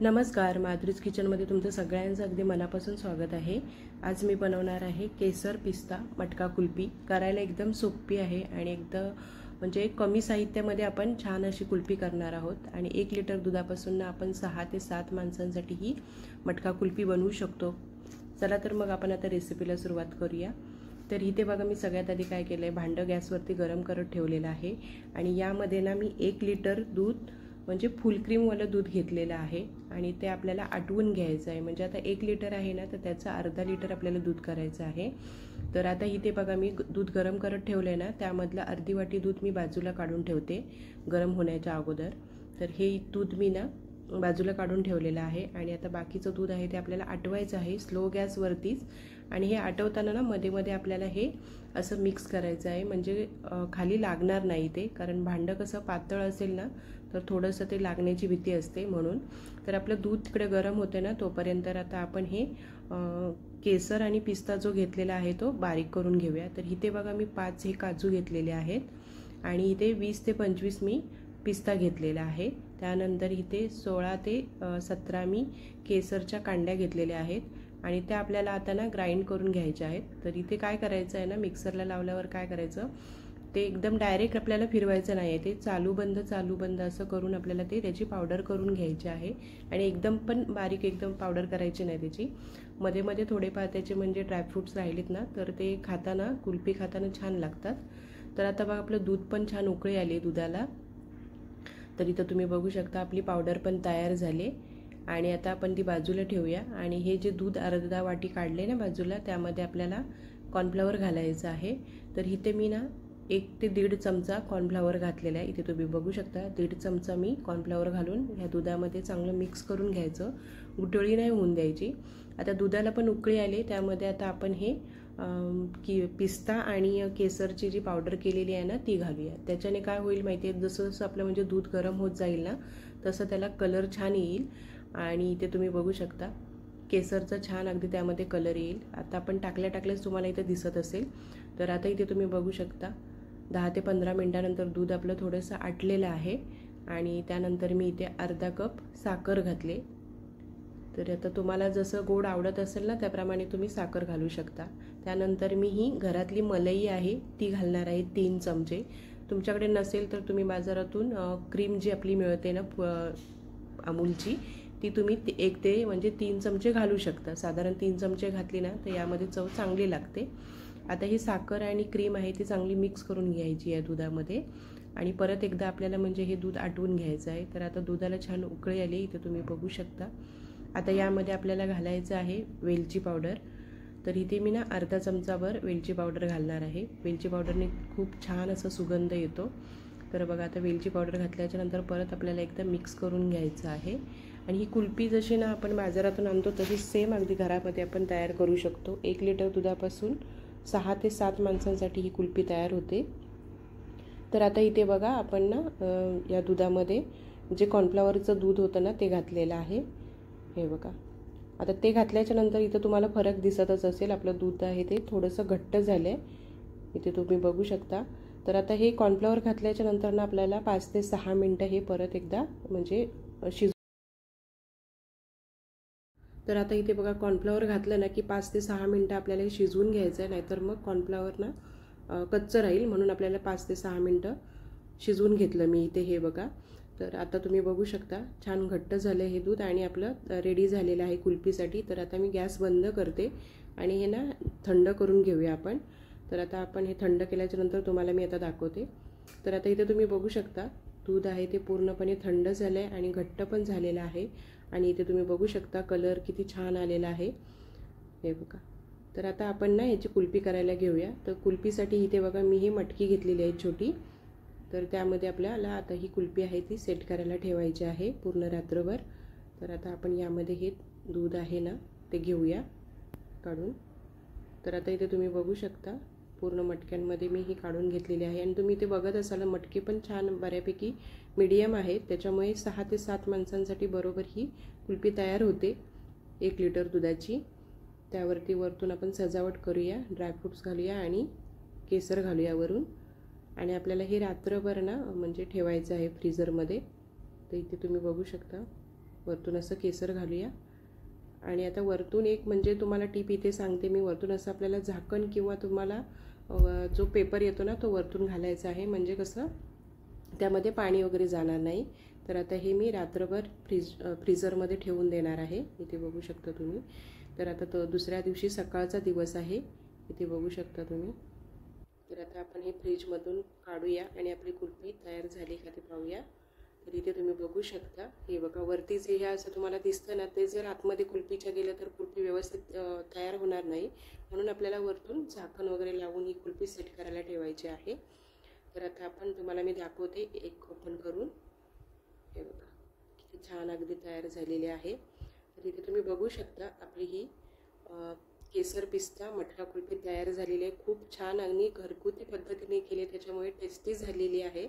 नमस्कार, माधुरीज किचनमध्ये तुमचं सगळ्यांचं अगदी मनापासून स्वागत आहे। आज मी बनवणार आहे केसर पिस्ता मटका कुल्फी। करायला एकदम सोपी आहे आणि एकदम म्हणजे कमी साहित्यामध्ये आपण छान अशी कुल्फी करणार आहोत आणि 1 लिटर दुधापासून आपण 6 ते 7 माणसांसाठी ही मटका कुल्फी बनवू शकतो। चला तर मग आपण आता रेसिपीला सुरुवात करूया। तर इथे बघा मी सगळ्यात आधी काय केलंय, भांडं गॅसवरती गरम करत ठेवलेलं आहे आणि यामध्ये ना मी 1 लिटर दूध म्हणजे फुल क्रीम वाला दूध घेतलेलं आहे आणि ते आपल्याला आटवून घ्यायचं आहे। म्हणजे आता 1 लिटर आहे ना, तर त्याचा अर्धा लिटर आपल्याला दूध करायचं आहे। तर आता इथे बघा मी दूध गरम करत ठेवलंय ना, त्यामधलं अर्धी वाटी दूध मी बाजूला काढून ठेवते गरम होण्याच्या अगोदर। तर हे दूध मी ना बाजूला काढून ठेवलेलं आहे आणि आता बाकीचं दूध आहे ते आपल्याला आटवायचं आहे स्लो गॅसवरतीच। आणि हे आटवताना ना मध्ये मध्ये आपल्याला हे असं मिक्स करायचं आहे, म्हणजे खाली लागणार नाही ते, कारण भांडं कसं पातळ असेल ना तर थोडंसं ते लागण्याची भीती असते म्हणून। तर आपलं दूध तिकडे गरम होते ना तोपर्यंत आता आपण हे केसर आणि पिस्ता जो घेतलेला आहे तो बारीक करून घेऊया। तर इथे बघा मी 5 हे काजू घेतलेले आहेत आणि इथे 20 ते 25 मी पिस्ता घेतलेला आहे। त्यानंतर इथे 16 ते 17 मी केसरच्या कांड्या घेतलेल्या आहेत आणि त्या आपल्याला आता ना ग्राइंड करून घ्यायच्या आहेत। तर इथे काय करायचं आहे ना, मिक्सरला लावल्यावर काय करायचं, ते एकदम डायरेक्ट आपल्याला फिरवायचं नाही आहे, ते चालू बंद असं करून आपल्याला ते त्याची पावडर करून घ्यायची आहे। आणि एकदम पण बारीक एकदम पावडर करायची नाही त्याची, मध्ये मध्ये थोडेफार त्याचे म्हणजे ड्रायफ्रूट्स राहिलेत ना तर ते खाताना कुल्फी खाताना छान लागतात। तर आता बघा आपलं दूध पण छान उकळी आली दुधाला। तर इथं तुम्ही बघू शकता आपली पावडर पण तयार झाली आणि आता आपण ती बाजूला ठेवूया। आणि हे जे दूध अर्धा वाटी काढले ना बाजूला, त्यामध्ये आपल्याला कॉर्नफ्लॉवर घालायचं आहे। तर इथे मी ना 1 ते 1.5 चमचा कॉर्नफ्लॉवर घातलेला आहे। इथे तुम्ही बघू शकता 1.5 चमचा मी कॉर्नफ्लॉवर घालून ह्या दुधामध्ये चांगलं मिक्स करून घ्यायचं, गुठळी नाही होऊन द्यायची। आता दुधाला पण उकळी आली, त्यामध्ये आता आपण हे पिस्ता आणि केसरची जी पावडर केलेली आहे ना ती घालूया। त्याच्याने काय होईल माहिती आहे, जसं जसं आपलं म्हणजे दूध गरम होत जाईल ना तसं त्याला कलर छान येईल। आणि इथे तुम्ही बघू शकता केसरचा छान अगदी त्यामध्ये कलर येईल। आता आपण टाकल्याच तुम्हाला इथे दिसत असेल। तर आता इथे तुम्ही बघू शकता 10 ते 15 मिनिटानंतर दूध आपलं थोडंसं आटलेलं आहे आणि त्यानंतर मी इथे अर्धा कप साखर घातले। तर आता तुम्हाला जसं गोड आवडत असेल ना त्याप्रमाणे तुम्ही साखर घालू शकता। त्यानंतर मी ही घरातली मलाई आहे ती घालणार आहे 3 चमचे। तुमच्याकडे नसेल तर तुम्ही बाजारातून क्रीम जी आपली मिळते ना अमूलची, ती तुम्ही 1 ते म्हणजे 3 चमचे घालू शकता। साधारण 3 चमचे घातली ना तर यामध्ये चव चांगली लागते। आता ही साखर आणि क्रीम आहे ती चांगली मिक्स करून घ्यायची या दुधामध्ये आणि परत एकदा आपल्याला म्हणजे हे दूध आटवून घ्यायचं आहे। तर आता दुधाला छान उकळी आली, इथे तुम्ही बघू शकता। आता यामध्ये आपल्याला घालायचं आहे वेलची पावडर। तर इथे मी ना अर्धा चमचाभर वेलची पावडर घालणार आहे। वेलची पावडरने खूप छान असा सुगंध येतो। तर बघा आता वेलची पावडर घातल्याच्या नंतर परत आपल्याला एकदा मिक्स करून घ्यायचं आहे। आणि ही कुल्फी जशी ना आपण बाजारातून आणतो तशी सेम अगदी घरामध्ये आपण तयार करू शकतो। 1 लिटर दुधापासून 6 ते 7 माणसांसाठी ही कुल्फी तयार होते। तर आता इथे बघा आपण ना या दुधामध्ये जे कॉर्नफ्लॉवरचं दूध होतं ना ते घातलेलं आहे, हे बघा। आता ते घातल्याच्या नंतर इथं तुम्हाला फरक दिसतच असेल, आपलं दूध आहे ते थोडंसं घट्ट झालंय, इथे तुम्ही बघू शकता। तर आता हे कॉर्नफ्लॉवर घातल्याच्या नंतर ना आपल्याला 5 ते 6 मिनिटं हे परत एकदा म्हणजे तर आता इथे बघा कॉर्नफ्लॉवर घातलं ना की 5 ते 6 मिनिटं आपल्याला हे शिजवून घ्यायचं आहे, नाहीतर मग कॉर्नफ्लॉवर ना कच्चं राहील, म्हणून आपल्याला 5 ते 6 मिनिटं शिजवून घेतलं मी इथे, हे बघा। तर आता तुम्ही बघू शकता छान घट्ट झालं हे दूध आणि आपलं रेडी झालेलं आहे कुल्फीसाठी। तर आता मी गॅस बंद करते आणि हे ना थंड करून घेऊया आपण। तर आता आपण हे थंड केल्याच्या नंतर तुम्हाला मी आता दाखवते। तर आता इथे तुम्ही बघू शकता दूध आहे ते पूर्णपणे थंड झालं आहे आणि घट्ट पण झालेलं आहे आणि इथे तुम्ही बघू शकता कलर किती छान आलेला आहे, हे बघा। तर आता आपण ना याची कुल्फी करायला घेऊया। तर कुल्फीसाठी इथे बघा मी ही मटकी घेतलेली आहे छोटी। तर त्यामध्ये आपल्याला आता ही कुल्फी आहे ती सेट करायला ठेवायची आहे पूर्ण रात्रभर। तर आता आपण यामध्ये हे दूध आहे ना ते घेऊया काढून। तर आता इथे तुम्ही बघू शकता पूर्ण मटक्यांमध्ये मी ही काढून घेतलेली आहे आणि तुम्ही इथे बघत असाल मटके पण छान बऱ्यापैकी मीडियम आहेत, त्याच्यामुळे 6 ते 7 माणसांसाठी बरोबर ही कुल्फी तयार होते 1 लिटर दुधाची। त्यावरती वरतून आपण सजावट करूया, ड्रायफ्रूट्स घालूया आणि केसर घालूया वरून। आणि आपल्याला हे रात्रभर ना म्हणजे ठेवायचं आहे फ्रीजरमध्ये। तर इथे तुम्ही बघू शकता वरतून असं केसर घालूया. आणि आता वरतून एक म्हणजे तुम्हाला टीप इथे सांगते मी, वरतून असं आपल्याला झाकण किंवा तुम्हाला जो पेपर येतो ना तो वरतून घालायचा आहे, म्हणजे कसं त्यामध्ये पाणी वगैरे जाणार नाही. तर आता हे मी रात्रभर फ्रीझरमध्ये ठेवून देणार आहे. इथे बघू शकता तुम्ही. तर आता तो दुसऱ्या दिवशी सकाळचा दिवस आहे, इथे बघू शकता तुम्ही. तर आता आपण हे फ्रीजमधून काढूया आणि आपली कुल्फी तयार झाली का ते पाहूया. तर इथे तुम्ही बघू शकता, हे बघा वरती जे हे असं तुम्हाला दिसतं ना, ते जर आतमध्ये कुल्फीच्या गेलं तर कुल्फी व्यवस्थित तयार होणार नाही. म्हणून आपल्याला वरतून झाकण वगैरे लावून ही कुल्फी सेट करायला ठेवायची आहे. तर आता आपण तुम्हाला मी दाखवते एक ओपन करून. हे बघा किती छान अगदी तयार झालेली आहे. तर इथे तुम्ही बघू शकता आपली ही केसर पिस्ता मटका कुल्फी तयार झालेली आहे. खूप छान आणि घरगुती पद्धतीने केली, त्याच्यामुळे टेस्टी झालेली आहे.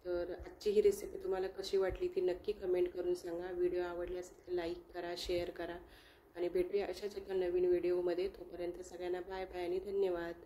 तर आजची ही रेसिपी तुम्हाला कशी वाटली ती नक्की कमेंट करून सांगा. व्हिडिओ आवडला असेल तर लाईक करा, शेअर करा आणि भेटूया अशाच एका नवीन व्हिडिओमध्ये. तोपर्यंत सगळ्यांना बाय बाय आणि धन्यवाद.